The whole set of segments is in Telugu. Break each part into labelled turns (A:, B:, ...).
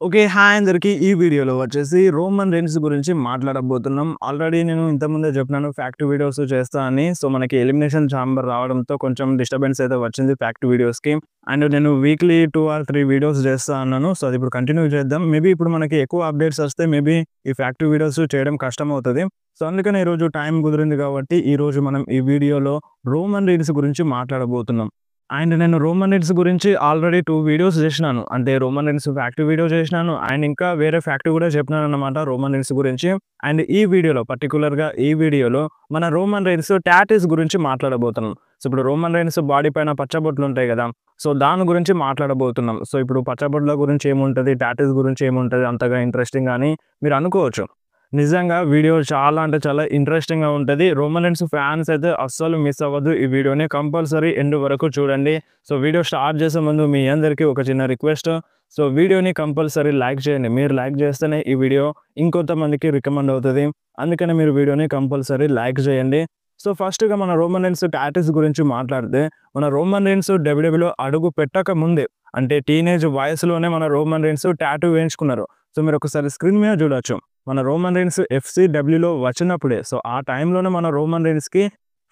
A: ఓకే. హాయ్ అందరికి. ఈ వీడియోలో వచ్చేసి రోమన్ రెయిన్స్ గురించి మాట్లాడబోతున్నాం. ఆల్రెడీ నేను ఇంతకుముందే చెప్పినాను ఫ్యాక్ట్ వీడియోస్ చేస్తా అని. సో, మనకి ఎలిమినేషన్ ఛాంబర్ రావడంతో కొంచెం డిస్టర్బెన్స్ అయితే వచ్చింది ఫ్యాక్ట్ వీడియోస్‌కి. అండ్ నేను వీక్లీ 2 ఆర్ 3 వీడియోస్ చేస్తా అన్నాను. సో, అది ఇప్పుడు కంటిన్యూ చేద్దాం. మేబీ ఇప్పుడు మనకి ఎక్కువ అప్డేట్స్ వస్తే మేబీ ఈ ఫ్యాక్ట్ వీడియోస్ చేయడం కష్టమవుతది. సో, అందుకనే ఈరోజు టైం కుదిరింది కాబట్టి ఈరోజు మనం ఈ వీడియోలో రోమన్ రెయిన్స్ గురించి మాట్లాడబోతున్నాం. అండ్ నేను రోమన్ రెయిన్స్ గురించి ఆల్రెడీ 2 వీడియోస్ చేసినాను. అంటే రోమన్ రెయిన్స్ ఫ్యాక్ట్ వీడియో చేసినాను. అండ్ ఇంకా వేరే ఫ్యాక్ట్ కూడా చెప్పినానన్నమాట రోమన్ రెయిన్స్ గురించి. అండ్ ఈ వీడియోలో పర్టిక్యులర్‌గా ఈ వీడియోలో మన రోమన్ రెయిన్స్ టాటూస్ గురించి మాట్లాడబోతున్నాం. సో, ఇప్పుడు రోమన్ రెయిన్స్ బాడీ పైన పచ్చబొట్లు ఉంటాయి కదా! సో, దాని గురించి మాట్లాడబోతున్నాం. సో, ఇప్పుడు పచ్చబొట్ల గురించి ఏముంటది? టాటూస్ గురించి ఏముంటది అంతగా ఇంట్రెస్టింగ్‌గా అని మీరు అనుకోవచ్చు. నిజంగా వీడియో చాలా అంటే చాలా ఇంట్రెస్టింగ్‌గా ఉంటది. రోమన్ రెయిన్స్ ఫ్యాన్స్ అయితే అస్సలు మిస్ అవ్వద్దు. ఈ వీడియోని కంపల్సరీ ఎండ్ వరకు చూడండి. సో, వీడియో స్టార్ట్ చేసే ముందు మీ అందరికీ ఒక చిన్న రిక్వెస్ట్. సో, వీడియోని కంపల్సరీ లైక్ చేయండి. మీరు లైక్ చేస్తేనే ఈ వీడియో ఇంకొంతమందికి రికమెండ్ అవుతది. అందుకని మీరు వీడియోని కంపల్సరీ లైక్ చేయండి. సో, ఫస్ట్‌గా మన రోమన్ రెయిన్స్ టాటూస్ గురించి మాట్లాడితే, మన రోమన్ రెయిన్స్ డబ్ల్యూడబ్ల్యూలో అడుగు పెట్టక ముందే అంటే టీనేజ్ వయసులోనే మన రోమన్ రెయిన్స్ టాటూ వేయించుకున్నారు. సో, మీరు ఒకసారి స్క్రీన్ మీద చూడొచ్చు. మన రోమన్ రెయిన్స్ ఎఫ్‌సిడబ్ల్యూలో వచ్చినప్పుడే సో, ఆ టైంలోనే మన రోమన్ రెయిన్స్‌కి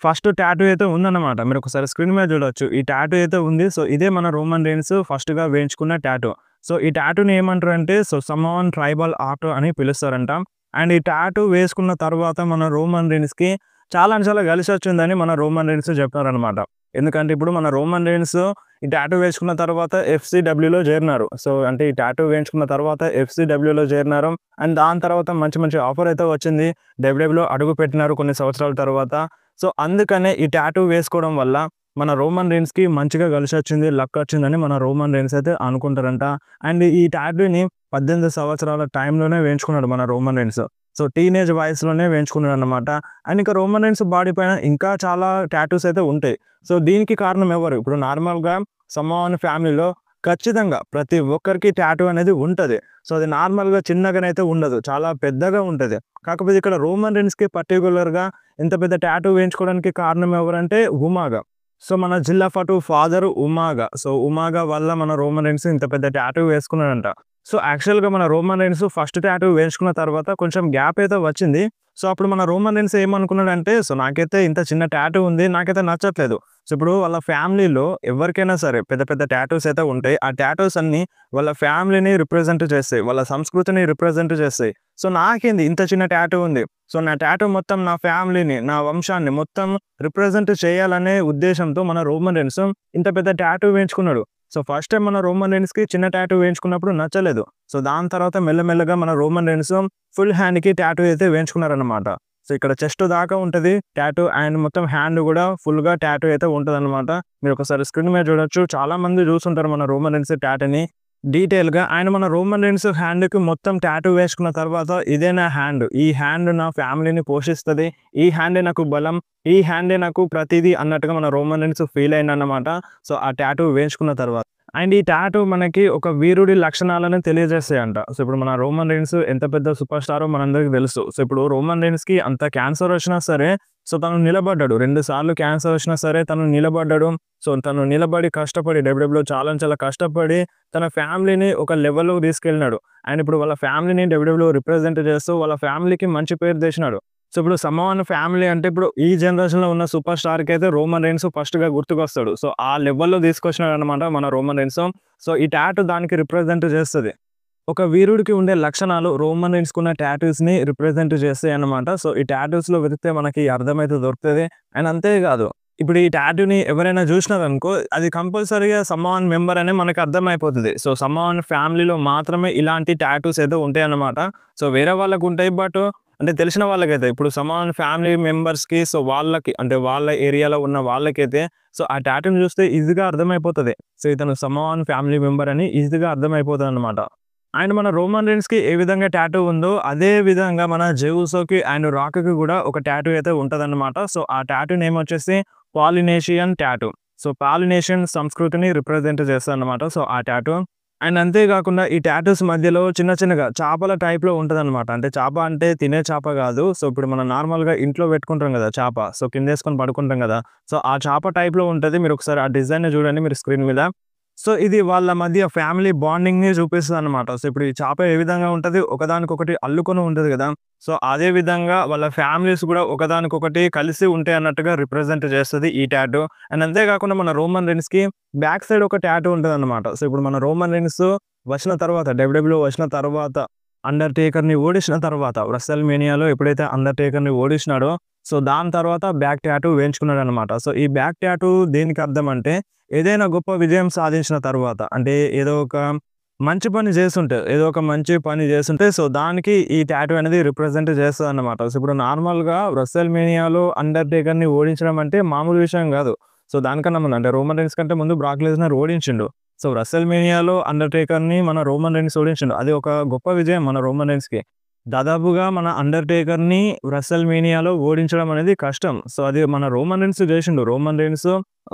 A: ఫస్ట్ టాటూ అయితే ఉందన్నమాట. మీరు ఒకసారి స్క్రీన్ మీద చూడొచ్చు. ఈ టాటూ అయితే ఉంది. సో, ఇదే మన రోమన్ రెయిన్స్ ఫస్ట్‌గా వేయించుకున్న టాటూ. సో, ఈ టాటూని ఏమంటారంటే సమాన్ ట్రైబల్ ఆర్ట్ అని పిలుస్తారంట. అండ్ ఈ టాటూ వేసుకున్న తర్వాత మన రోమన్ రెయిన్స్‌కి చాలా అంటే చాలా కలిసొచ్చిందని మన రోమన్ రెయిన్స్ చెప్పారనమాట. ఎందుకంటే ఇప్పుడు మన రోమన్ రెయిన్స్ ఈ టాటూ వేసుకున్న తర్వాత ఎఫ్‌సిడబ్ల్యూలో చేరినారు. సో, అంటే ఈ టాటూ వేయించుకున్న తర్వాత ఎఫ్‌సిడబ్ల్యూలో చేరినారు. అండ్ దాని తర్వాత మంచి మంచి ఆఫర్ అయితే వచ్చింది. డబ్ల్యూడబ్ల్యూలో అడుగుపెట్టినారు కొన్ని సంవత్సరాల తర్వాత. సో, అందుకనే ఈ టాటూ వేసుకోవడం వల్ల మన రోమన్ రెయిన్స్‌కి మంచిగా కలిసొచ్చింది, లక్ వచ్చిందని మన రోమన్ రెయిన్స్ అయితే అనుకుంటారంట. అండ్ ఈ టాటూని 18 సంవత్సరాల టైంలోనే వేయించుకున్నాడు మన రోమన్ రెయిన్స్. సో, టీనేజ్ వయసులోనే వేయించుకున్నాడన్నమాట. అండ్ ఇంకా రోమన్ రెయిన్స్ బాడీ పైన ఇంకా చాలా టాటూస్ అయితే ఉంటాయి. సో, దీనికి కారణం ఎవరు? ఇప్పుడు నార్మల్‌గా సమాన్ ఫ్యామిలీలో ఖచ్చితంగా ప్రతి ఒక్కరికి టాటూ అనేది ఉంటది. సో, అది నార్మల్‌గా చిన్నగానైతే ఉండదు. చాలా పెద్దగా ఉంటది. కాకపోతే ఇక్కడ రోమన్ రెయిన్స్‌కి పర్టిక్యులర్‌గా ఇంత పెద్ద టాటూ వేయించుకోవడానికి కారణం ఎవరంటే ఉమాగా. సో, మన జిల్లా ఫటు ఫాదర్ ఉమాగా. సో, ఉమాగా వల్ల మన రోమన్ రెయిన్స్ ఇంత పెద్ద టాటూ వేసుకున్నాడంట. సో, యాక్చువల్‌గా మన రోమన్ రెయిన్స్ ఫస్ట్ టాటూ వేయించుకున్న తర్వాత కొంచెం గ్యాప్ అయితే వచ్చింది. సో, అప్పుడు మన రోమన్ రెయిన్స్ ఏమనుకున్నాడంటే, సో, నాకైతే ఇంత చిన్న టాటూ ఉంది. నాకైతే నచ్చట్లేదు. సో, ఇప్పుడు వాళ్ళ ఫ్యామిలీలో ఎవరికైనా సరే పెద్ద పెద్ద టాటూస్ అయితే ఉంటాయి. ఆ టాటూస్ అన్నీ వాళ్ళ ఫ్యామిలీని రిప్రజెంట్ చేస్తాయి. వాళ్ళ సంస్కృతిని రిప్రజెంట్ చేస్తాయి. సో, నాకేంది ఇంత చిన్న టాటూ ఉంది. సో, నా టాటూ మొత్తం నా ఫ్యామిలీని, నా వంశాన్ని మొత్తం రిప్రజెంట్ చేయాలనే ఉద్దేశంతో మన రోమన్ రెయిన్స్ ఇంత పెద్ద టాటూ వేయించుకున్నాడు. సో, ఫస్ట్ టైమ్ మన రోమన్ రెయిన్స్‌కి చిన్న టాటూ వేయించుకున్నప్పుడు నచ్చలేదు. సో, దాని తర్వాత మెల్లమెల్లగా మన రోమన్ రెయిన్స్ ఫుల్ హ్యాండ్‌కి టాటూ అయితే వేయించుకున్నారన్నమాట. సో, ఇక్కడ చెస్ట్ దాకా ఉంటది టాటూ అండ్ మొత్తం హ్యాండ్ గూడా ఫుల్‌గా టాటూ అయితే ఉంటదన్నమాట. మీరు ఒకసారి స్క్రీన్ మీద చూడొచ్చు. చాలా మంది చూసుంటారు మన రోమన్ రెయిన్స్ టాటూని డీటెయిల్‌గా. అండ్ మన రోమన్ రెయిన్స్ హ్యాండ్‌కి మొత్తం టాటూ వేసుకున్న తర్వాత ఇదే నా హ్యాండ్. ఈ హ్యాండ్ నా ఫ్యామిలీని పోషిస్తది. ఈ హ్యాండే నాకు బలం. ఈ హ్యాండే నాకు ప్రతీదీ అన్నట్టుగా మన రోమన్ రెయిన్స్ ఫీల్ అయిండన్నమాట. సో, ఆ టాటూ వేయించుకున్న తర్వాత. అండ్ ఈ టాటూ మనకి ఒక వీరుడి లక్షణాలను తెలియజేస్తాయంట. సో, ఇప్పుడు మన రోమన్ రెయిన్స్ ఎంత పెద్ద సూపర్ స్టారో మనందరికీ తెలుసు. సో, ఇప్పుడు రోమన్ రెయిన్స్‌కి అంత క్యాన్సర్ వచ్చినా సరే సో, తను నిలబడ్డాడు. 2 సార్లు క్యాన్సర్ వచ్చినా సరే తను నిలబడ్డాడు. సో, తను నిలబడి కష్టపడి డబ్ల్యూడబ్ల్యూలో చాలా చాలా కష్టపడి తన ఫ్యామిలీని ఒక లెవెల్‌లోకి తీసుకెళ్ళినాడు. అండ్ ఇప్పుడు వాళ్ళ ఫ్యామిలీని డబ్ల్యూడబ్ల్యూలో రిప్రజెంట్ చేస్తూ వాళ్ళ ఫ్యామిలీకి మంచి పేరు తెచ్చినాడు. సో, ఇప్పుడు సమాన్ ఫ్యామిలీ అంటే ఇప్పుడు ఈ జనరేషన్‌లో ఉన్న సూపర్ స్టార్‌కి అయితే రోమన్ రెయిన్స్ ఫస్ట్‌గా గుర్తుకొస్తాడు. సో, ఆ లెవెల్‌లో తీసుకొచ్చినాడన్నమాట మన రోమన్ రెయిన్స్. సో, ఈ టాటూ దానికి రిప్రజెంట్ చేస్తది. ఒక వీరుడికి ఉండే లక్షణాలు రోమన్ రెయిన్స్‌కున్న టాటూస్‌ని రిప్రజెంట్ చేస్తాయన్నమాట. సో, ఈ టాటూస్‌లో వెతికితే మనకి అర్థమైతే దొరుకుతది. అండ్ అంతేకాదు ఇప్పుడు ఈ టాటూని ఎవరైనా చూసినారనుకో అది కంపల్సరీగా సమాన్ మెంబర్ అని మనకు అర్థమైపోతది. సో, సమాన్ ఫ్యామిలీలో మాత్రమే ఇలాంటి టాటూస్ అయితే ఉంటాయన్నమాట. సో, వేరే వాళ్ళకు ఉంటాయి. బట్ అంటే తెలిసిన వాళ్ళకైతే ఇప్పుడు సమాన్ ఫ్యామిలీ మెంబర్స్‌కి సో, వాళ్ళకి అంటే వాళ్ళ ఏరియాలో ఉన్న వాళ్ళకైతే సో, ఆ టాటూని చూస్తే ఈజీగా అర్థమైపోతది. సో, ఇతను సమాన్ ఫ్యామిలీ మెంబర్ అని ఈజీగా అర్థమైపోతదన్నమాట. అండ్ మన రోమన్ రెయిన్స్‌కి ఏ విధంగా టాటూ ఉందో అదే విధంగా మన జెవుసోకి అండ్ రాక్‌కి కూడా ఒక టాటూ అయితే ఉంటదన్నమాట. సో, ఆ టాటూ నేమ్ వచ్చేసి పాలినేషియన్ టాటూ. సో, పాలినేషియన్ సంస్కృతిని రిప్రజెంట్ చేస్తదన్నమాట. సో, ఆ టాటూ. అండ్ అంతే కాకుండా ఈ టాటూస్ మధ్యలో చిన్న చిన్నగా చేపల టైప్‌లో ఉంటదన్నమాట. అంటే చేప అంటే తినే చేప కాదు. సో, ఇప్పుడు మనం నార్మల్‌గా ఇంట్లో పెట్టుకుంటాం కదా చేప. సో, కిందేసుకొని పడుకుంటాం కదా! సో, ఆ చేప టైప్‌లో ఉంటది. మీరు ఒకసారి ఆ డిజైన్‌ని చూడండి మీరు స్క్రీన్ మీద. సో ఇది వాళ్ళ మధ్య ఫ్యామిలీ బాండింగ్‌ని చూపిస్తదనమాట. సో ఇప్పుడు ఈ చాప ఏ విధంగా ఉంటది, ఒకదానికొకటి అల్లుకొని ఉంటది గదా! సో అదే విధంగా వాళ్ళ ఫ్యామిలీస్ గూడా ఒకదానికొకటి కలిసి ఉంటాయి అన్నట్టుగా రిప్రజెంట్ చేస్తది ఈ టాటూ. అండ్ అంతే కాకుండా మన రోమన్ రెయిన్స్‌కి బ్యాక్ సైడ్ ఒక టాటూ ఉంటదనమాట. సో ఇప్పుడు మన రోమన్ రెయిన్స్ వచ్చిన తర్వాత డబ్ల్యూడబ్ల్యూఈ వచ్చిన తర్వాత, అండర్‌టేకర్‌ని ఓడించిన తర్వాత, రెస్సల్ మేనియాలో ఎప్పుడైతే అండర్‌టేకర్‌ని ఓడించినాడో, సో దాని తర్వాత బ్యాక్ టాటూ వేయించుకున్నాడనమాట. సో ఈ బ్యాక్ టాటూ దేనికి అర్థం అంటే ఏదైనా గొప్ప విజయం సాధించిన తర్వాత, అంటే ఏదో ఒక మంచి పని చేసుంటే, ఏదో ఒక మంచి పని చేసుంటే, సో దానికి ఈ టాటూ అనేది రిప్రజెంట్ చేస్తదన్నమాట. సో ఇప్పుడు నార్మల్‌గా రెస్సల్ మేనియాలో అండర్‌టేకర్‌ని ఓడించడం అంటే మామూలు విషయం గాదు. సో దానికన్నా ముందు అంటే రోమన్ రెయిన్స్ కంటే ముందు బ్రాక్ లెస్నర్ ఓడించిండు. సో రెస్సల్ మేనియాలో అండర్‌టేకర్‌ని మన రోమన్ రెయిన్స్ ఓడించిండు. అది ఒక గొప్ప విజయం మన రోమన్ రెయిన్స్‌కి. దాదాపుగా మన అండర్‌టేకర్‌ని రెస్సల్ మేనియాలో ఓడించడం అనేది కష్టం. సో అది మన రోమన్ రెయిన్స్ చేసిండు. రోమన్ రెయిన్స్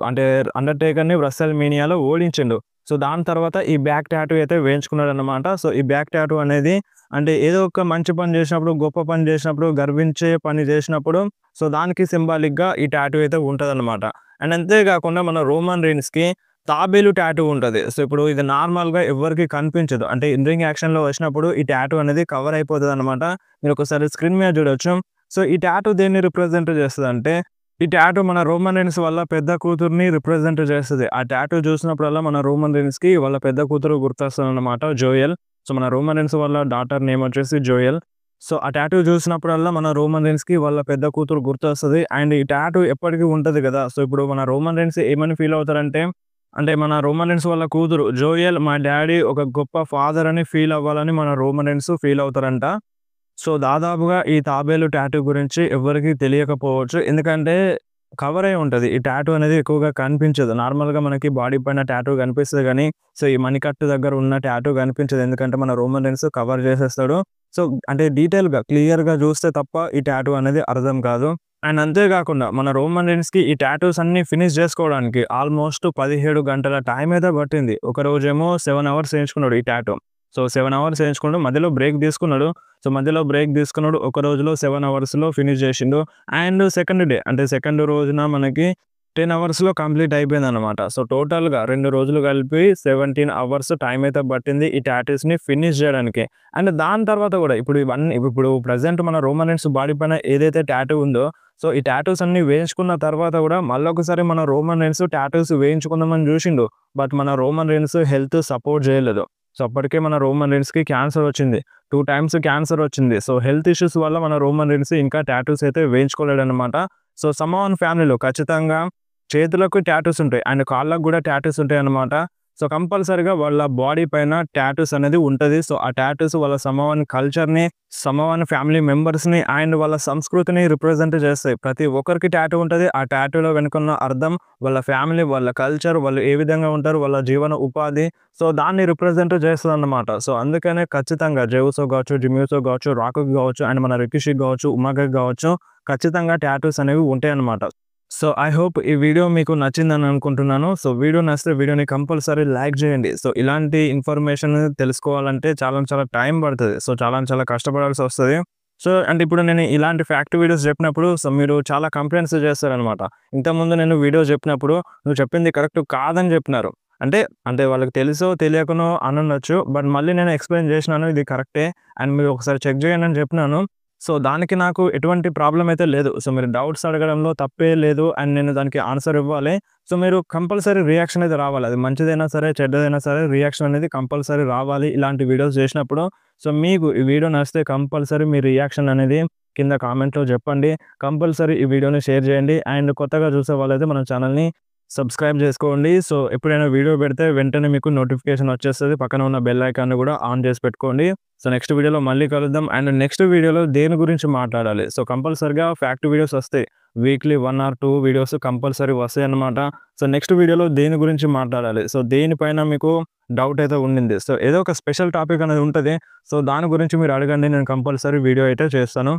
A: అంటే అండర్‌టేకర్‌ని రెస్సల్ మేనియాలో ఓడించిండు. సో దాని తర్వాత ఈ బ్యాక్ టాటూ అయితే వేయించుకున్నాడన్నమాట. సో ఈ బ్యాక్ టాటూ అనేది అంటే ఏదో ఒక మంచి పని చేసినప్పుడు, గొప్ప పని చేసినప్పుడు, గర్వించే పని చేసినప్పుడు, సో దానికి సింబాలిక్‌గా ఈ టాటూ అయితే ఉంటదన్నమాట. అండ్ అంతే కాకుండా మన రోమన్ రెయిన్స్‌కి తాబేలు టాటూ ఉంటది. సో ఇప్పుడు ఇది నార్మల్‌గా ఎవ్వరికీ కనిపించదు. అంటే ఇన్ రింగ్ యాక్షన్‌లో వచ్చినప్పుడు ఈ టాటూ అనేది కవర్ అయిపోతదన్నమాట. మీరు ఒకసారి స్క్రీన్ మీద చూడొచ్చు. సో ఈ టాటూ దేన్ని రిప్రజెంట్ చేస్తదంటే, ఈ టాటూ మన రోమన్ రెయిన్స్ వాళ్ళ పెద్ద కూతురిని రిప్రజెంట్ చేస్తది. ఆ టాటూ చూసినప్పుడల్లా మన రోమన్ రెయిన్స్‌కి వాళ్ళ పెద్ద కూతురు గుర్తొస్తదన్నమాట, జోయల్. సో మన రోమన్ రెయిన్స్ వాళ్ళ డాటర్ నేమ్ వచ్చేసి జోయల్. సో ఆ టాటూ చూసినప్పుడల్లా మన రోమన్ రెయిన్స్‌కి వాళ్ళ పెద్ద కూతురు గుర్తొస్తది. అండ్ ఈ టాటూ ఎప్పటికి ఉంటది గదా! సో ఇప్పుడు మన రోమన్ రెయిన్స్ ఏమని ఫీల్ అవుతారంటే, అంటే మన రోమన్ రెయిన్స్ వాళ్ళ కూతురు జోయల్ మా డ్యాడీ ఒక గొప్ప ఫాదర్ అని ఫీల్ అవ్వాలని మన రోమన్ రెయిన్స్ ఫీల్ అవుతారంట. సో దాదాపుగా ఈ తాబేలు టాటూ గురించి ఎవ్వరికీ తెలియకపోవచ్చు. ఎందుకంటే కవర్ అయి ఉంటది. ఈ టాటూ అనేది ఎక్కువగా కనిపించదు. నార్మల్‌గా మనకి బాడీ పైన టాటూ కనిపిస్తది గానీ, సో ఈ మణికట్టు దగ్గర ఉన్న టాటూ కనిపించదు. ఎందుకంటే మన రోమన్ రెయిన్స్ కవర్ చేసేస్తాడు. సో అంటే డీటెయిల్‌గా, క్లియర్‌గా చూస్తే తప్ప ఈ టాటూ అనేది అర్థం కాదు. అండ్ అంతే కాకుండా మన రోమన్ రెయిన్స్‌కి ఈ టాటూస్ అన్నీ ఫినిష్ చేసుకోవడానికి ఆల్మోస్ట్ 17 గంటల టైం అయితే పట్టింది. ఒకరోజేమో 7 అవర్స్ ఏయించుకున్నాడు ఈ టాటూ. So 7 hours ఏయించుకున్నాడు. మధ్యలో బ్రేక్ తీసుకున్నాడు. సో మధ్యలో బ్రేక్ తీసుకున్నాడు. ఒక రోజులో 7 అవర్స్‌లో ఫినిష్ చేసిండు. అండ్ సెకండ్ డే అంటే సెకండ్ రోజున మనకి 10 అవర్స్‌లో కంప్లీట్ అయిపోయిందనమాట. సో టోటల్‌గా 2 రోజులు కలిపి 17 అవర్స్ టైం అయితే పట్టింది ఈ టాటూస్‌ని ఫినిష్ చేయడానికి. అండ్ దాని తర్వాత కూడా ఇప్పుడు ప్రెజెంట్ మన రోమన్ రెయిన్స్ బాడీ పైన ఏదైతే టాటూ ఉందో, సో ఈ టాటూస్ అన్నీ వేయించుకున్న తర్వాత కూడా మళ్ళొకసారి మన రోమన్ రెయిన్స్ టాటూస్ వేయించుకుందామని చూసిండు. బట్ మన రోమన్ రెయిన్స్ హెల్త్ సపోర్ట్ చేయలేదు. సో అప్పటికే మన రోమన్ రెయిన్స్‌కి క్యాన్సర్ వచ్చింది. 2 టైమ్స్ క్యాన్సర్ వచ్చింది. సో హెల్త్ ఇష్యూస్ వల్ల మన రోమన్ రెయిన్స్ ఇంకా టాటూస్ అయితే వేయించుకోలేడనమాట. సో సమాన్ ఫ్యామిలీలో ఖచ్చితంగా చేతులకు టాటూస్ ఉంటాయి. అండ్ కాళ్ళకు గూడా టాటూస్ ఉంటాయన్నమాట. సో కంపల్సరీగా వాళ్ళ బాడీ పైన టాటూస్ అనేది ఉంటది. సో ఆ టాటూస్ వాళ్ళ సమవన్ కల్చర్‌ని, సమవన్ ఫ్యామిలీ మెంబర్స్‌ని అండ్ వాళ్ళ సంస్కృతిని రిప్రజెంట్ చేస్తాయి. ప్రతి ఒక్కరికి టాటూ ఉంటది. ఆ టాటూలో వెనుకున్న అర్థం వాళ్ళ ఫ్యామిలీ, వాళ్ళ కల్చర్, వాళ్ళు ఏ విధంగా ఉంటారు, వాళ్ళ జీవన ఉపాధి, సో దాన్ని రిప్రజెంట్ చేస్తదన్నమాట. సో అందుకనే ఖచ్చితంగా జెవుసో గావచ్చు, జిమ్యూసో గావచ్చు, రాకుకి గావచ్చు అండ్ మన రికిషికి గావచ్చు, ఉమాగకి గావచ్చు ఖచ్చితంగా టాటూస్ అనేవి ఉంటాయన్నమాట. సో ఐ హోప్ ఈ వీడియో మీకు నచ్చిందని అనుకుంటున్నాను. సో వీడియో నచ్చితే వీడియోని కంపల్సరీ లైక్ చేయండి. సో ఇలాంటి ఇన్ఫర్మేషన్ తెలుసుకోవాలంటే చాలా చాలా టైం పడతది. సో చాలా కష్టపడాల్సి వస్తది. సో అంటే ఇప్పుడు నేను ఇలాంటి ఫ్యాక్ట్ వీడియోస్ చెప్పినప్పుడు సో మీరు చాలా కంప్లెయింట్స్ చేస్తారనమాట. ఇంతకుముందు నేను వీడియో చెప్పినప్పుడు నువ్వు చెప్పింది కరెక్ట్ కాదని చెప్పినారు. అంటే అంటే వాళ్ళకి తెలుసో తెలియకనో అనుండొచ్చు. బట్ మళ్ళీ నేను ఎక్స్‌ప్లెయిన్ చేసినాను ఇది కరెక్టే అండ్ మీరు ఒకసారి చెక్ చేయండి అని చెప్పినాను. సో దానికి నాకు ఎటువంటి ప్రాబ్లమ్ అయితే లేదు. సో మీరు డౌట్స్ అడగడంలో తప్పే లేదు అండ్ నేను దానికి ఆన్సర్ ఇవ్వాలి. సో మీరు కంపల్సరీ రియాక్షన్ అయితే రావాలి. అది మంచిదైనా సరే, చెడ్డదైనా సరే రియాక్షన్ అనేది కంపల్సరీ రావాలి ఇలాంటి వీడియోస్ చేసినప్పుడు. సో మీకు ఈ వీడియో నచ్చితే కంపల్సరీ మీ రియాక్షన్ అనేది కింద కామెంట్‌లో చెప్పండి. కంపల్సరీ ఈ వీడియోని షేర్ చేయండి. అండ్ కొత్తగా చూసే వాళ్ళైతే మన ఛానల్‌ని సబ్స్క్రైబ్ చేసుకోండి. సో ఎప్పుడైనా వీడియో పెడితే వెంటనే మీకు నోటిఫికేషన్ వచ్చేస్తది. పక్కన ఉన్న బెల్ ఐకాన్‌ని కూడా ఆన్ చేసి పెట్టుకోండి. సో నెక్స్ట్ వీడియోలో మళ్ళీ కలుద్దాం. అండ్ నెక్స్ట్ వీడియోలో దేని గురించి మాట్లాడాలి. సో కంపల్సరీగా ఫ్యాక్ట్ వీడియోస్ వస్తాయి. వీక్లీ 1 ఆర్ 2 వీడియోస్ కంపల్సరీ వస్తాయన్నమాట. సో నెక్స్ట్ వీడియోలో దేని గురించి మాట్లాడాలి. సో దేనిపైన మీకు డౌట్ అయితే ఉండింది. సో ఏదో ఒక స్పెషల్ టాపిక్ అనేది ఉంటది. సో దాని గురించి మీరు అడగండి. నేను కంపల్సరీ వీడియో అయితే చేస్తాను.